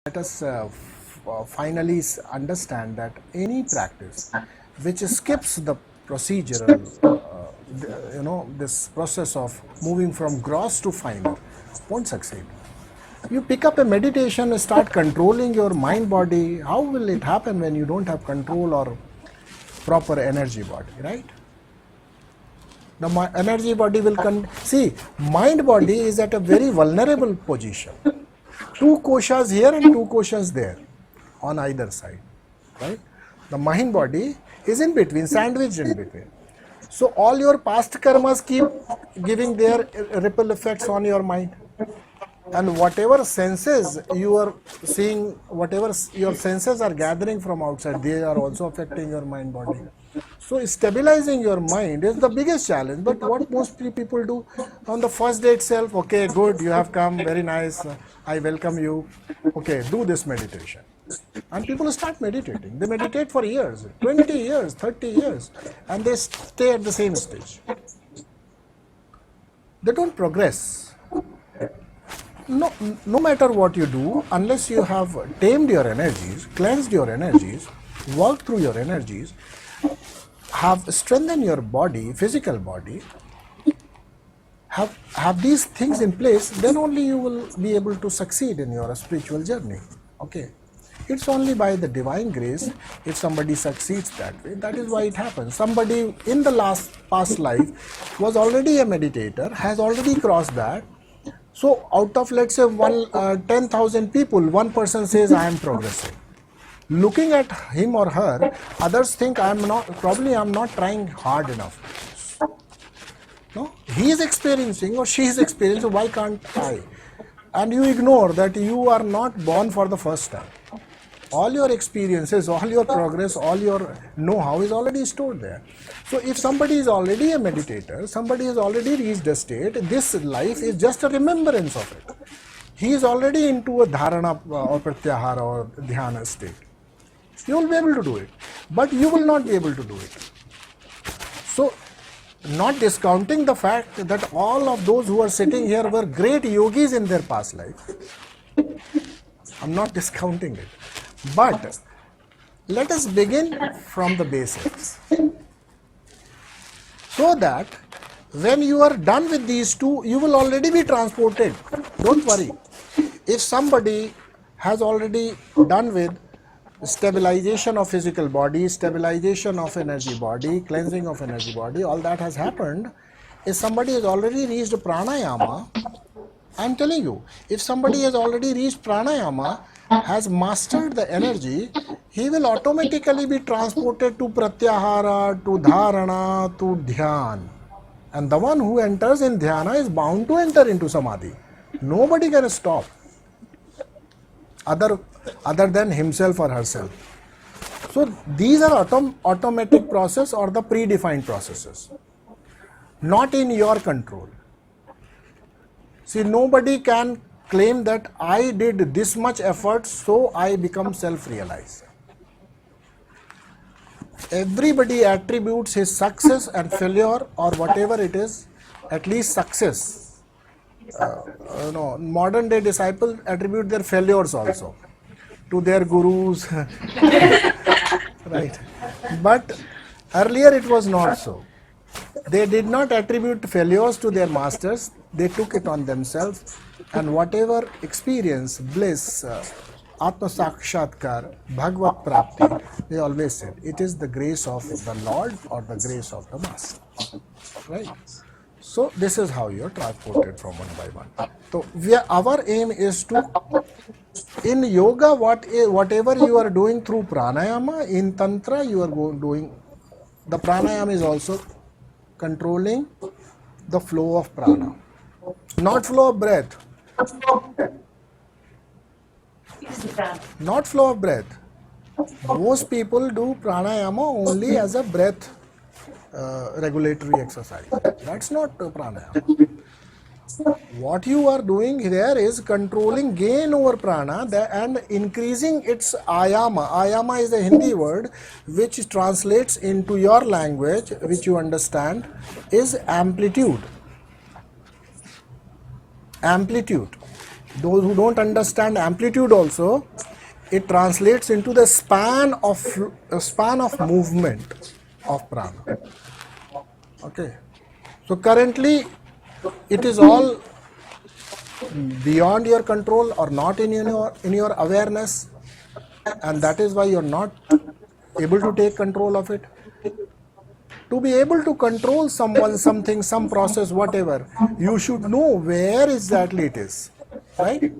Let us finally understand that any practice which skips the procedural, this process of moving from gross to finer won't succeed. You pick up a meditation and start controlling your mind body. How will it happen when you don't have control or proper energy body, right? The energy body will see, mind body is at a very vulnerable position. Two koshas here and two koshas there on either side, right? The mind body is in between, sandwiched in between. So all your past karmas keep giving their ripple effects on your mind. And whatever senses you are seeing, whatever your senses are gathering from outside, they are also affecting your mind body. So stabilizing your mind is the biggest challenge. But what most people do on the first day itself, okay, good, you have come, very nice, I welcome you, okay, do this meditation. And people start meditating. They meditate for years, 20 years, 30 years, and they stay at the same stage. They don't progress. No matter what you do, unless you have tamed your energies, cleansed your energies, worked through your energies, have strengthened your body, physical body, have these things in place, then only you will be able to succeed in your spiritual journey. Okay. It's only by the divine grace if somebody succeeds that way. That is why it happens. Somebody in the past life was already a meditator, has already crossed that. So out of, let's say, 10,000 people, one person says, I am progressing. Looking at him or her, others think I'm not trying hard enough. No, he is experiencing or she is experiencing, why can't I? And you ignore that you are not born for the first time. All your experiences, all your progress, all your know-how is already stored there. So if somebody is already a meditator, somebody has already reached a state, this life is just a remembrance of it. He is already into a dharana or pratyahara or dhyana state. You will be able to do it, but you will not be able to do it. So, not discounting the fact that all of those who are sitting here were great yogis in their past life. I'm not discounting it. But let us begin from the basics. So that when you are done with these two, you will already be transported. Don't worry. If somebody has already done with stabilization of physical body, stabilization of energy body, cleansing of energy body, all that has happened. If somebody has already reached pranayama, I am telling you, if somebody has already reached pranayama, has mastered the energy, he will automatically be transported to pratyahara, to dharana, to dhyan. And the one who enters in dhyana is bound to enter into samadhi. Nobody can stop other than himself or herself. So these are automatic process or the predefined processes, not in your control. See, nobody can claim that I did this much effort, so I become self-realized. Everybody attributes his success and failure or whatever it is, at least success. Modern day disciples attribute their failures also to their gurus, right? But earlier it was not so. They did not attribute failures to their masters, they took it on themselves, and whatever experience, bliss, Atma Sakshatkar, Bhagavad Prapti, they always said, it is the grace of the Lord or the grace of the Master, right? So this is how you are transported from one by one. So our aim is to, in yoga, whatever you are doing through pranayama, in tantra you are doing, the pranayama is also controlling the flow of prana, not flow of breath. Not flow of breath. Most people do pranayama only as a breath regulatory exercise. That's not pranayama. What you are doing there is controlling gain over prana and increasing its ayama. Ayama is a Hindi word which translates into your language, which you understand, is amplitude. Amplitude. Those who don't understand amplitude also, it translates into the span of movement of prana. Okay. So currently it is all beyond your control or not in your awareness, and that is why you're not able to take control of it. To be able to control someone, something, some process, whatever, you should know where exactly it is, right?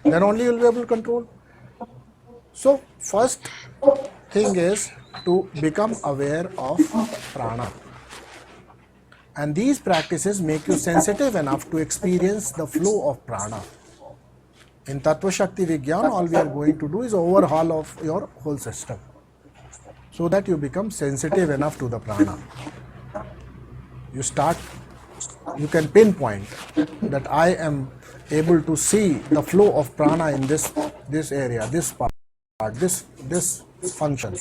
Then only you'll be able to control. So first thing is to become aware of prana. And these practices make you sensitive enough to experience the flow of prana. In Tattva Shakti Vigyan, all we are going to do is overhaul of your whole system, so that you become sensitive enough to the prana. You can pinpoint that I am able to see the flow of prana in this area, this part, this function.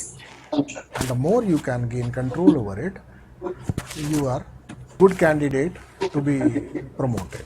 And the more you can gain control over it, you are good candidate to be promoted.